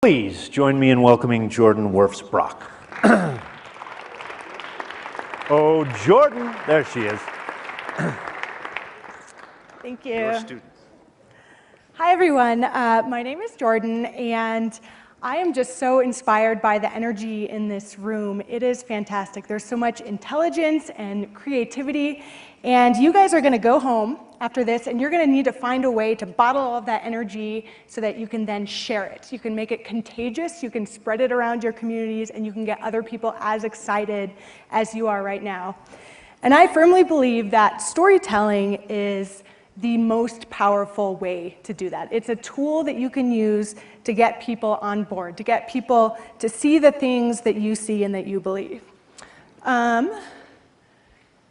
Please join me in welcoming Jordan Wirfs-Brock. Oh, Jordan, there she is. Thank you. Your student. Hi, everyone. My name is Jordan, and I am just so inspired by the energy in this room. It is fantastic. There's so much intelligence and creativity, and you guys are going to go home after this, and you're going to need to find a way to bottle all of that energy so that you can then share it. You can make it contagious, you can spread it around your communities, and you can get other people as excited as you are right now. And I firmly believe that storytelling is the most powerful way to do that. It's a tool that you can use to get people on board, to get people to see the things that you see and that you believe.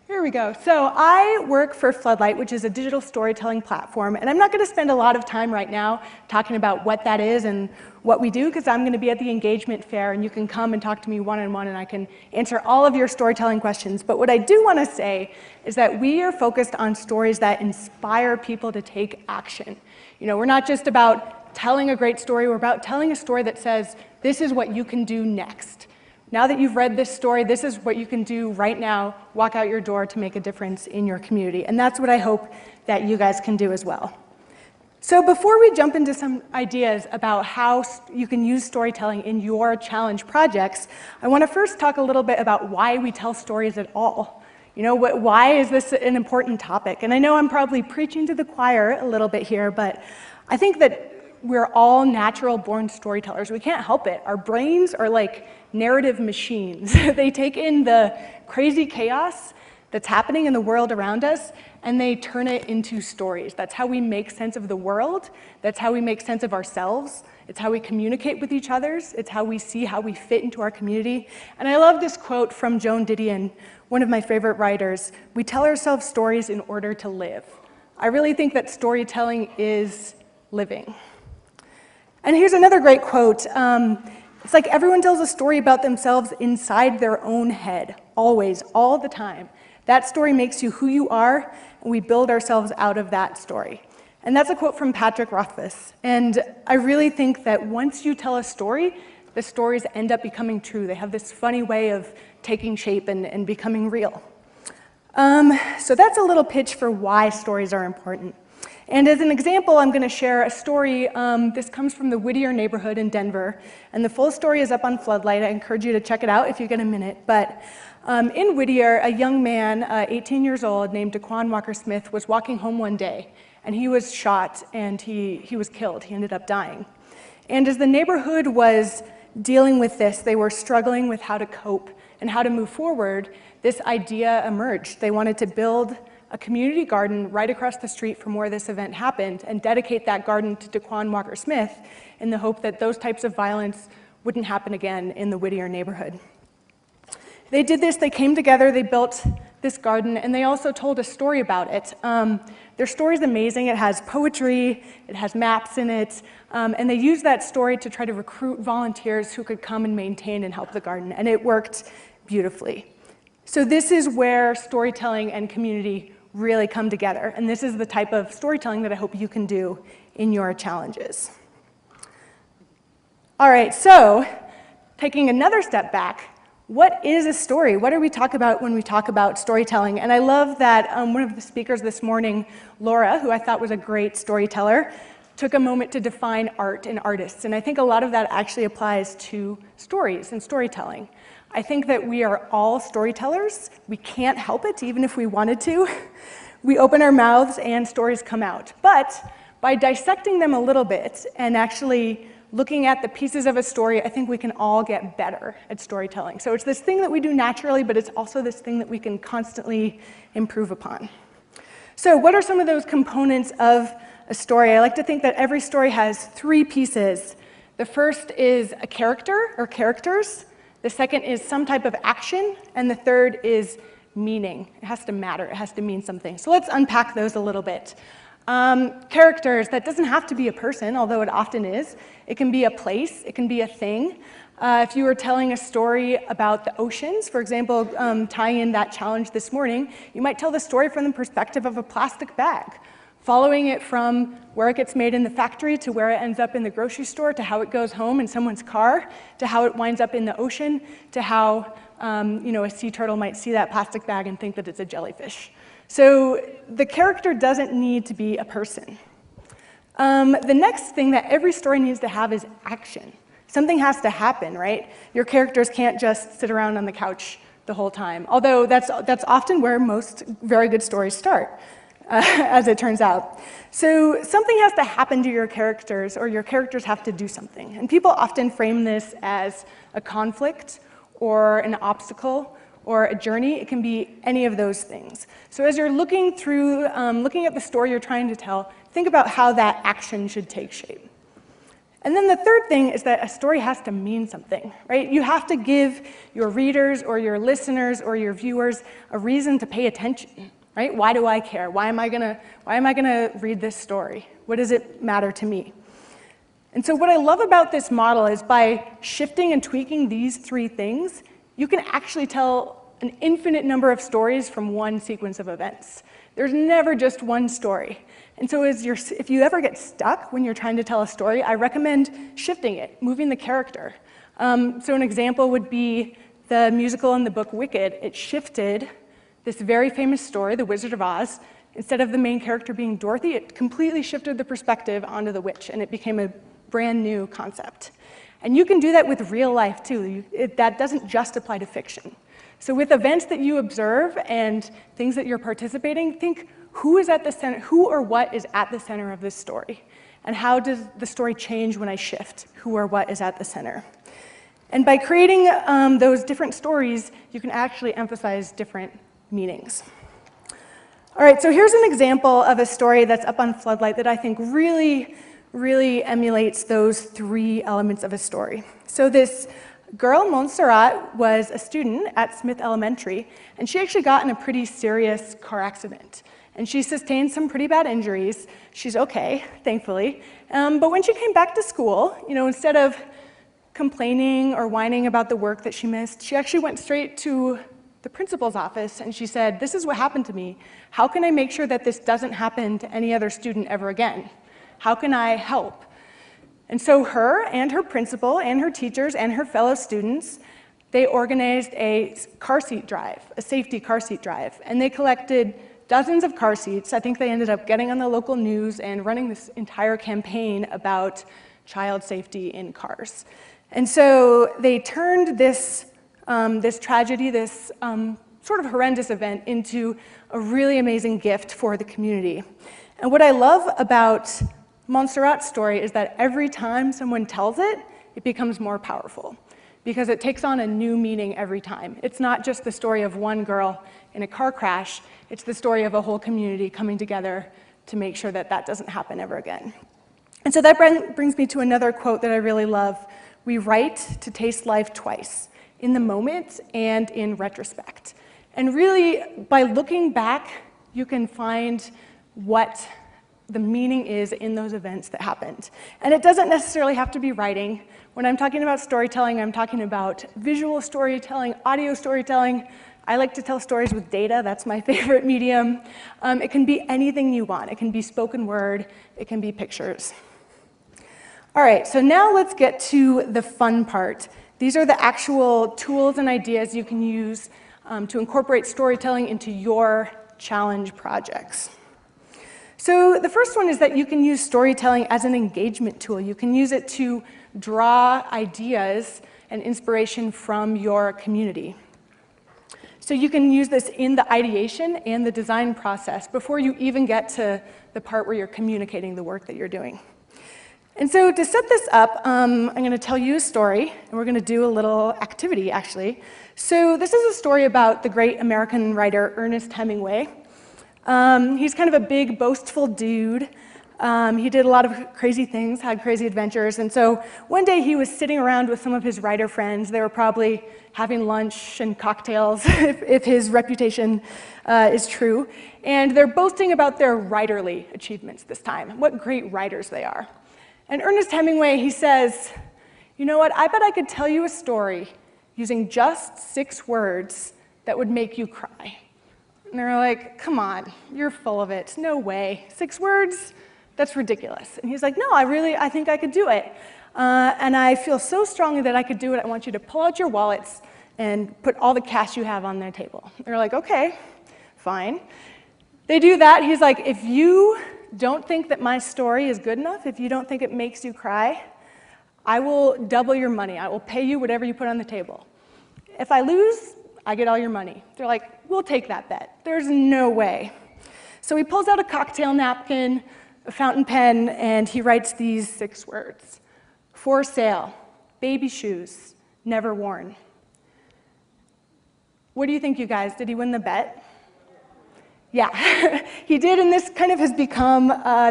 Here we go. So I work for Floodlight, which is a digital storytelling platform, and I'm not going to spend a lot of time right now talking about what that is and what we do, because I'm going to be at the engagement fair, and you can come and talk to me one-on-one, and I can answer all of your storytelling questions. But what I do want to say is that we are focused on stories that inspire people to take action. You know, we're not just about telling a great story, we're about telling a story that says, this is what you can do next. Now that you've read this story, this is what you can do right now, walk out your door to make a difference in your community. And that's what I hope that you guys can do as well. So before we jump into some ideas about how you can use storytelling in your challenge projects, I want to first talk a little bit about why we tell stories at all. You know, why is this an important topic? And I know I'm probably preaching to the choir a little bit here, but I think that we're all natural-born storytellers. We can't help it. Our brains are like narrative machines. They take in the crazy chaos that's happening in the world around us, and they turn it into stories. That's how we make sense of the world. That's how we make sense of ourselves. It's how we communicate with each other. It's how we see how we fit into our community. And I love this quote from Joan Didion, one of my favorite writers. We tell ourselves stories in order to live. I really think that storytelling is living. And here's another great quote. It's like everyone tells a story about themselves inside their own head, always, all the time. That story makes you who you are, and we build ourselves out of that story. And that's a quote from Patrick Rothfuss. And I really think that once you tell a story, the stories end up becoming true. They have this funny way of taking shape and becoming real. So that's a little pitch for why stories are important. And as an example, I'm going to share a story. This comes from the Whittier neighborhood in Denver. And the full story is up on Floodlight. I encourage you to check it out if you get a minute. But in Whittier, a young man, 18 years old, named Daquan Walker Smith, was walking home one day. And he was shot, and he was killed. He ended up dying. And as the neighborhood was dealing with this, they were struggling with how to cope and how to move forward. This idea emerged. They wanted to build a community garden right across the street from where this event happened and dedicate that garden to Daquan Walker Smith in the hope that those types of violence wouldn't happen again in the Whittier neighborhood. They did this, they came together, they built this garden, and they also told a story about it. Their story is amazing. It has poetry, it has maps in it, and they used that story to try to recruit volunteers who could come and maintain and help the garden, and it worked beautifully. So this is where storytelling and community really come together, and this is the type of storytelling that I hope you can do in your challenges. All right, so taking another step back, what is a story? What do we talk about when we talk about storytelling? And I love that one of the speakers this morning, Laura, who I thought was a great storyteller, took a moment to define art and artists, and I think a lot of that actually applies to stories and storytelling. I think that we are all storytellers. We can't help it, even if we wanted to. We open our mouths and stories come out. But by dissecting them a little bit and actually looking at the pieces of a story, I think we can all get better at storytelling. So it's this thing that we do naturally, but it's also this thing that we can constantly improve upon. So what are some of those components of a story? I like to think that every story has three pieces. The first is a character or characters. The second is some type of action, and the third is meaning. It has to matter, it has to mean something. So let's unpack those a little bit. Characters, that doesn't have to be a person, although it often is. It can be a place, it can be a thing. If you were telling a story about the oceans, for example, tying in that challenge this morning, you might tell the story from the perspective of a plastic bag following it from where it gets made in the factory to where it ends up in the grocery store, to how it goes home in someone's car, to how it winds up in the ocean, to how a sea turtle might see that plastic bag and think that it's a jellyfish. So the character doesn't need to be a person. The next thing that every story needs to have is action. Something has to happen, right? Your characters can't just sit around on the couch the whole time, although that's often where most very good stories start, as it turns out. So something has to happen to your characters, or your characters have to do something. And people often frame this as a conflict, or an obstacle, or a journey. It can be any of those things. So as you're looking at the story you're trying to tell, think about how that action should take shape. And then the third thing is that a story has to mean something, right? You have to give your readers or your listeners or your viewers a reason to pay attention, right? Why do I care? Why am I gonna read this story? What does it matter to me? And so what I love about this model is by shifting and tweaking these three things, you can actually tell an infinite number of stories from one sequence of events. There's never just one story. And so if you ever get stuck when you're trying to tell a story, I recommend shifting it, moving the character. So an example would be the musical in the book Wicked. It shifted this very famous story, The Wizard of Oz. Instead of the main character being Dorothy, it completely shifted the perspective onto the witch, and it became a brand new concept. And you can do that with real life, too. That doesn't just apply to fiction. So with events that you observe and things that you're participating, think who is at the center, who or what is at the center of this story? And how does the story change when I shift who or what is at the center? And by creating those different stories, you can actually emphasize different meanings. All right, so here's an example of a story that's up on Floodlight that I think really emulates those three elements of a story. So this girl, Montserrat, was a student at Smith Elementary, and she actually got in a pretty serious car accident. And she sustained some pretty bad injuries. She's okay, thankfully. But when she came back to school, instead of complaining or whining about the work that she missed, she actually went straight to the principal's office and she said, "This is what happened to me. How can I make sure that this doesn't happen to any other student ever again? How can I help?" And so her and her principal and her teachers and her fellow students, they organized a car seat drive, a safety car seat drive, and they collected dozens of car seats. I think they ended up getting on the local news and running this entire campaign about child safety in cars. And so they turned this tragedy, this sort of horrendous event, into a really amazing gift for the community. And what I love about Montserrat's story is that every time someone tells it, it becomes more powerful because it takes on a new meaning every time. It's not just the story of one girl in a car crash, it's the story of a whole community coming together to make sure that that doesn't happen ever again. And so that brings me to another quote that I really love. "We write to taste life twice, in the moment and in retrospect." And really, by looking back, you can find what the meaning is in those events that happened. And it doesn't necessarily have to be writing. When I'm talking about storytelling, I'm talking about visual storytelling, audio storytelling. I like to tell stories with data. That's my favorite medium. It can be anything you want. It can be spoken word. It can be pictures. All right, so now let's get to the fun part. These are the actual tools and ideas you can use to incorporate storytelling into your challenge projects. So the first one is that you can use storytelling as an engagement tool. You can use it to draw ideas and inspiration from your community. So you can use this in the ideation and the design process before you even get to the part where you're communicating the work that you're doing. And so to set this up, I'm going to tell you a story, and we're going to do a little activity, actually. So this is a story about the great American writer Ernest Hemingway. He's kind of a big, boastful dude. He did a lot of crazy things, had crazy adventures, and so one day he was sitting around with some of his writer friends. They were probably having lunch and cocktails, if his reputation is true, and they're boasting about their writerly achievements this time, what great writers they are. And Ernest Hemingway, he says, "You know what, I bet I could tell you a story using just 6 words that would make you cry." And they're like, come on, you're full of it. No way. 6 words? That's ridiculous. And he's like, no, I think I could do it. And I feel so strongly that I could do it. I want you to pull out your wallets and put all the cash you have on their table. They're like, okay, fine. They do that. He's like, if you don't think that my story is good enough, if you don't think it makes you cry, I will double your money. I will pay you whatever you put on the table. If I lose, I get all your money. They're like, we'll take that bet. There's no way. So he pulls out a cocktail napkin, a fountain pen, and he writes these 6 words. For sale, baby shoes, never worn. What do you think, you guys? Did he win the bet? Yeah, he did, and this kind of has become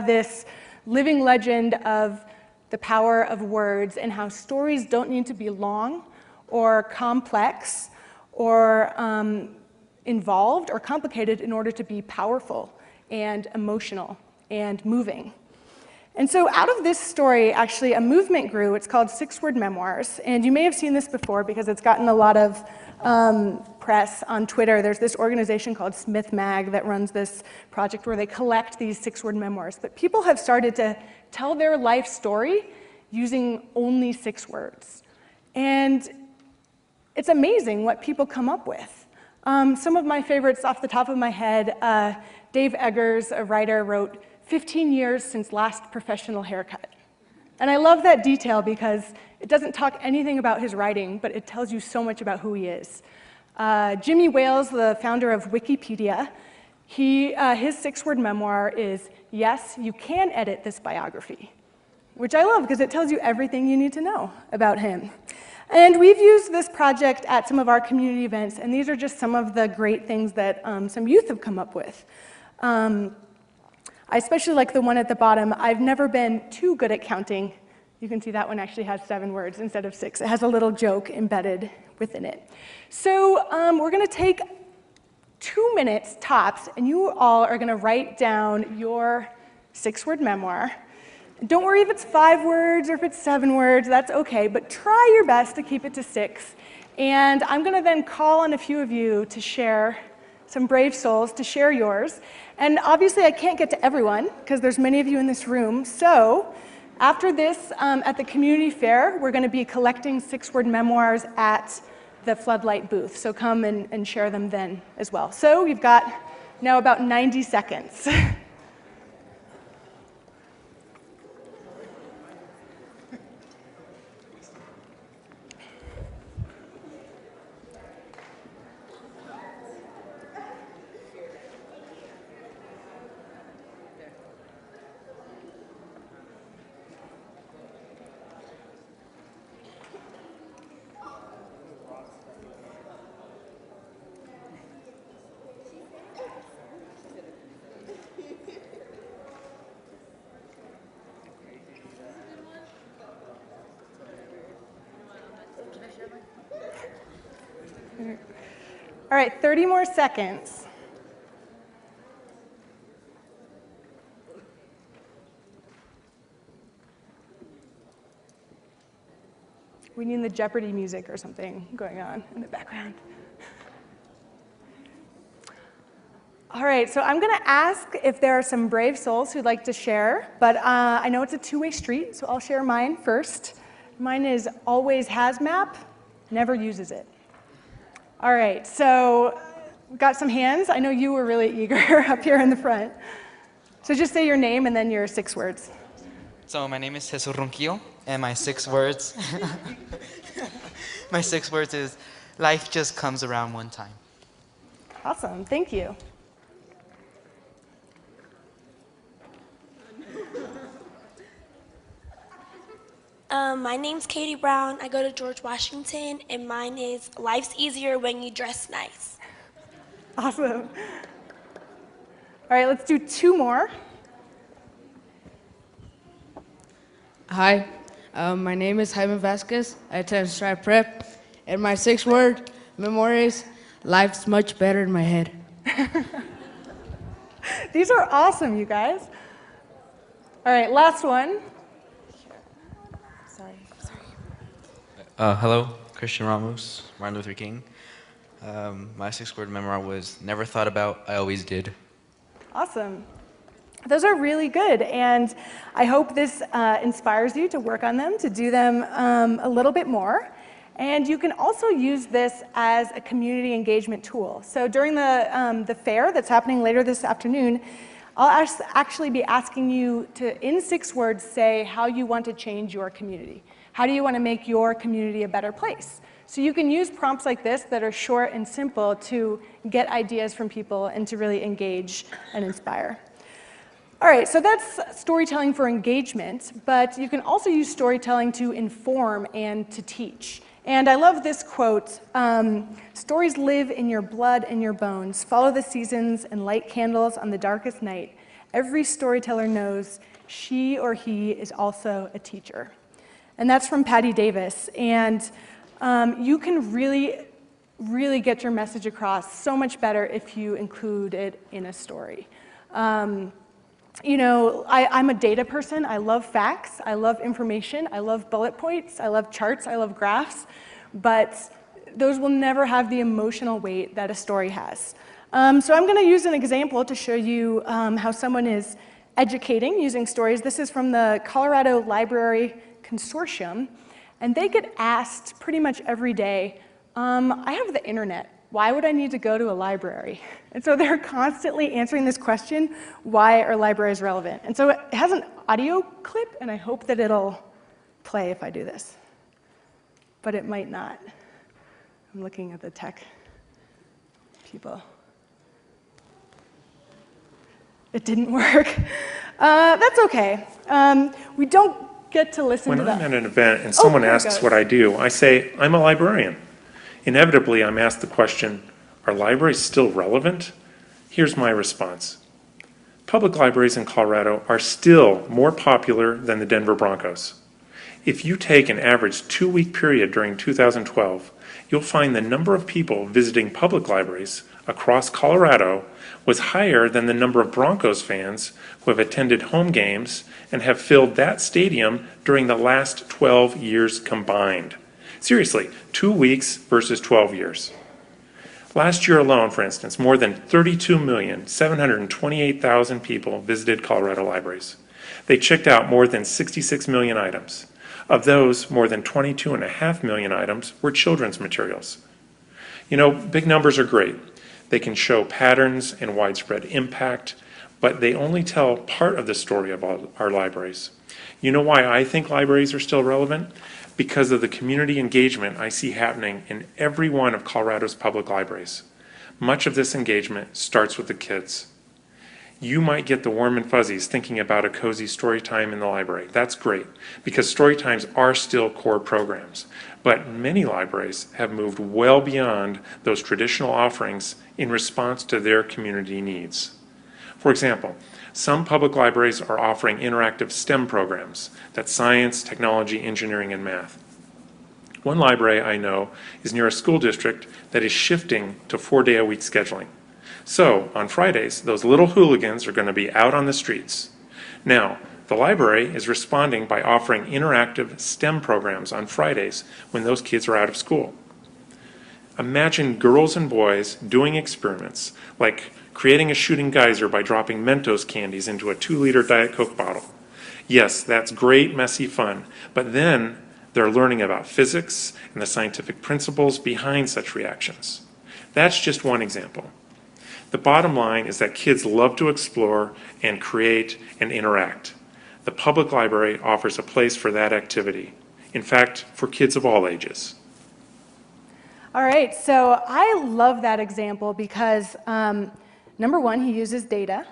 this living legend of the power of words and how stories don't need to be long or complex or involved or complicated in order to be powerful and emotional and moving. And so out of this story, actually, a movement grew. It's called 6 Word Memoirs, and you may have seen this before because it's gotten a lot of press on Twitter. There's this organization called Smith Mag that runs this project where they collect these 6 word memoirs. But people have started to tell their life story using only 6 words. And it's amazing what people come up with. Some of my favorites off the top of my head, Dave Eggers, a writer, wrote 15 years since last professional haircut. And I love that detail because it doesn't talk anything about his writing, but it tells you so much about who he is. Jimmy Wales, the founder of Wikipedia, his 6 word memoir is, yes, you can edit this biography, which I love because it tells you everything you need to know about him. And we've used this project at some of our community events, and these are just some of the great things that some youth have come up with. I especially like the one at the bottom. I've never been too good at counting. You can see that one actually has 7 words instead of 6. It has a little joke embedded within it. So we're going to take 2 minutes tops, and you all are going to write down your 6 word memoir. Don't worry if it's 5 words or if it's 7 words, that's okay, but try your best to keep it to 6. And I'm going to then call on a few of you to share, some brave souls, to share yours. And obviously I can't get to everyone because there's many of you in this room. So after this, at the community fair, we're going to be collecting 6 word memoirs at the Floodlight booth. So come and share them then as well. So we've got now about 90 seconds. All right, 30 more seconds. We need the Jeopardy music or something going on in the background. All right, so I'm going to ask if there are some brave souls who'd like to share, but I know it's a two-way street, so I'll share mine first. Mine is always has map, never uses it. All right, so got some hands. I know you were really eager up here in the front. So just say your name and then your 6 words. So my name is Jesus Ronquillo, and my 6 words, my 6 words is, life just comes around one time. Awesome, thank you. My name's Katie Brown. I go to George Washington, and mine is, life's easier when you dress nice. Awesome. All right, let's do 2 more. Hi, my name is Jaime Vasquez. I attend Stripe Prep, and my 6 word memoir is, life's much better in my head. These are awesome, you guys. All right, last one. Hello, Christian Ramos, Martin Luther King. My six-word memoir was never thought about, I always did. Awesome. Those are really good, and I hope this inspires you to work on them, to do them a little bit more. And you can also use this as a community engagement tool. So during the fair that's happening later this afternoon, I'll actually be asking you to, in 6 words, say how you want to change your community. How do you want to make your community a better place? So you can use prompts like this that are short and simple to get ideas from people and to really engage and inspire. All right, so that's storytelling for engagement, but you can also use storytelling to inform and to teach. And I love this quote, stories live in your blood and your bones. Follow the seasons and light candles on the darkest night. Every storyteller knows she or he is also a teacher. And that's from Patty Davis. And you can really, really get your message across so much better if you include it in a story. You know, I'm a data person. I love facts. I love information. I love bullet points. I love charts. I love graphs. But those will never have the emotional weight that a story has. So I'm going to use an example to show you how someone is educating using stories. This is from the Colorado Library Consortium. And they get asked pretty much every day, I have the internet. Why would I need to go to a library? And so they're constantly answering this question, why are libraries relevant? And so it has an audio clip, and I hope that it'll play if I do this. But it might not. I'm looking at the tech people. It didn't work. That's okay. We don't get to listen to that. When I'm at an event and someone asks what I do, I say, I'm a librarian. Inevitably, I'm asked the question, are libraries still relevant? Here's my response. Public libraries in Colorado are still more popular than the Denver Broncos. If you take an average 2-week period during 2012, you'll find the number of people visiting public libraries across Colorado was higher than the number of Broncos fans who have attended home games and have filled that stadium during the last 12 years combined. Seriously, 2 weeks versus 12 years. Last year alone, for instance, more than 32,728,000 people visited Colorado libraries. They checked out more than 66 million items. Of those, more than 22.5 million items were children's materials. You know, big numbers are great. They can show patterns and widespread impact, but they only tell part of the story of our libraries. You know why I think libraries are still relevant? Because of the community engagement I see happening in every one of Colorado's public libraries. Much of this engagement starts with the kids. You might get the warm and fuzzies thinking about a cozy story time in the library. That's great, because story times are still core programs. But many libraries have moved well beyond those traditional offerings in response to their community needs. For example, some public libraries are offering interactive STEM programs, that's science, technology, engineering, and math. One library I know is near a school district that is shifting to 4-day-a-week scheduling. So, on Fridays, those little hooligans are going to be out on the streets. Now, the library is responding by offering interactive STEM programs on Fridays when those kids are out of school. Imagine girls and boys doing experiments like creating a shooting geyser by dropping Mentos candies into a 2-liter Diet Coke bottle. Yes, that's great, messy fun, but then they're learning about physics and the scientific principles behind such reactions. That's just one example. The bottom line is that kids love to explore and create and interact. The public library offers a place for that activity. In fact, for kids of all ages. All right, so I love that example because number one, he uses data.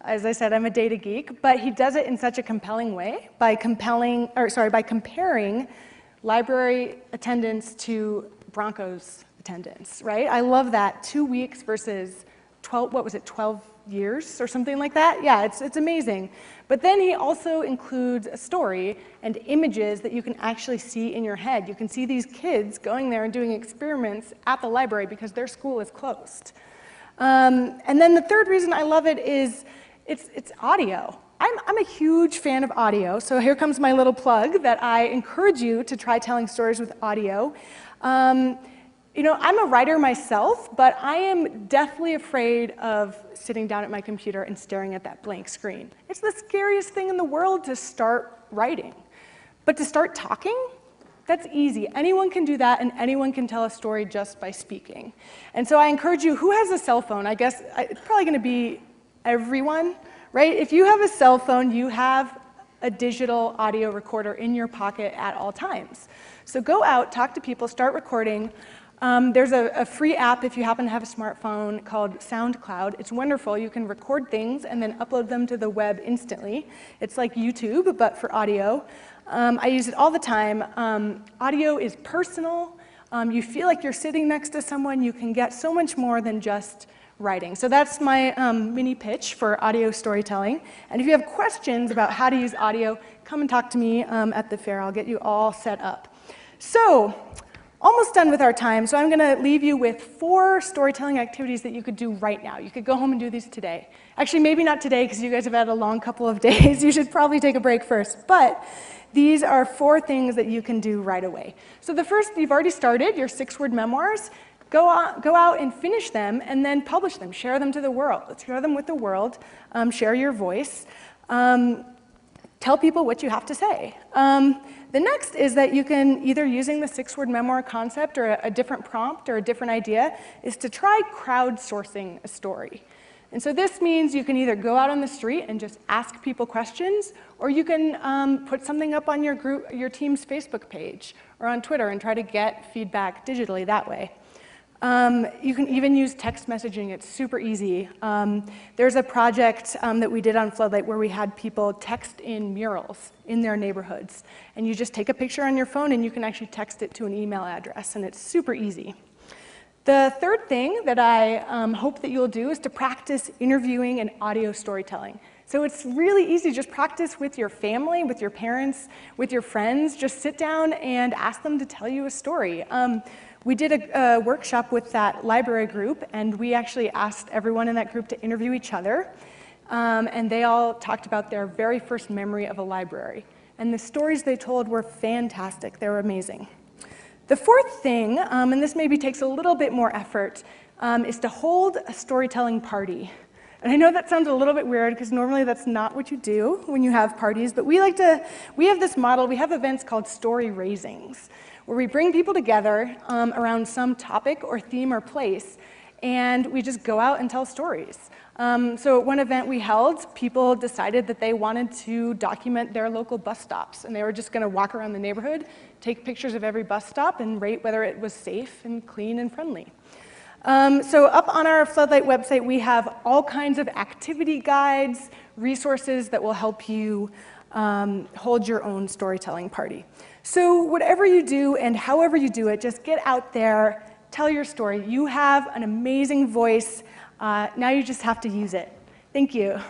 As I said, I'm a data geek, but he does it in such a compelling way by comparing library attendance to Broncos attendance, right? I love that. 2 weeks versus 12, what was it, 12 years or something like that? Yeah, it's amazing. But then he also includes a story and images that you can actually see in your head. You can see these kids going there and doing experiments at the library because their school is closed. And then the third reason I love it is it's audio. I'm a huge fan of audio, so here comes my little plug that I encourage you to try telling stories with audio. You know, I'm a writer myself, but I am deathly afraid of sitting down at my computer and staring at that blank screen. It's the scariest thing in the world to start writing. But to start talking, that's easy. Anyone can do that, and anyone can tell a story just by speaking. And so I encourage you, who has a cell phone? I guess it's probably going to be everyone, right? If you have a cell phone, you have a digital audio recorder in your pocket at all times. So go out, talk to people, start recording. There's a free app if you happen to have a smartphone called SoundCloud. It's wonderful. You can record things and then upload them to the web instantly. It's like YouTube, but for audio. I use it all the time. Audio is personal. You feel like you're sitting next to someone. You can get so much more than just writing. So that's my mini pitch for audio storytelling. And if you have questions about how to use audio, come and talk to me at the fair. I'll get you all set up. So, almost done with our time, so I'm going to leave you with 4 storytelling activities that you could do right now. You could go home and do these today. Actually, maybe not today, because you guys have had a long couple of days. You should probably take a break first. But these are 4 things that you can do right away. So the first, you've already started, your 6-word memoirs. Go out and finish them, and then publish them. Share them to the world. Let's share them with the world. Share your voice. Tell people what you have to say. The next is that you can, either using the 6-word memoir concept or a different prompt or a different idea, is to try crowdsourcing a story. And so this means you can either go out on the street and just ask people questions, or you can put something up on your team's Facebook page or on Twitter and try to get feedback digitally that way. You can even use text messaging. It's super easy. There's a project that we did on Floodlight where we had people text in murals in their neighborhoods. And you just take a picture on your phone and you can actually text it to an email address, and it's super easy. The third thing that I hope that you'll do is to practice interviewing and audio storytelling. So it's really easy. Just practice with your family, with your parents, with your friends. Just sit down and ask them to tell you a story. We did a workshop with that library group, and we actually asked everyone in that group to interview each other. And they all talked about their very first memory of a library. And the stories they told were fantastic. They were amazing. The fourth thing, and this maybe takes a little bit more effort, is to hold a storytelling party. And I know that sounds a little bit weird, because normally that's not what you do when you have parties, but we have this model. We have events called story raisings, where we bring people together around some topic or theme or place, and we just go out and tell stories. So at one event we held, people decided that they wanted to document their local bus stops, and they were just going to walk around the neighborhood, take pictures of every bus stop, and rate whether it was safe and clean and friendly. So up on our Floodlight website, we have all kinds of activity guides, resources that will help you hold your own storytelling party. So whatever you do and however you do it, just get out there, tell your story. You have an amazing voice. Now you just have to use it. Thank you.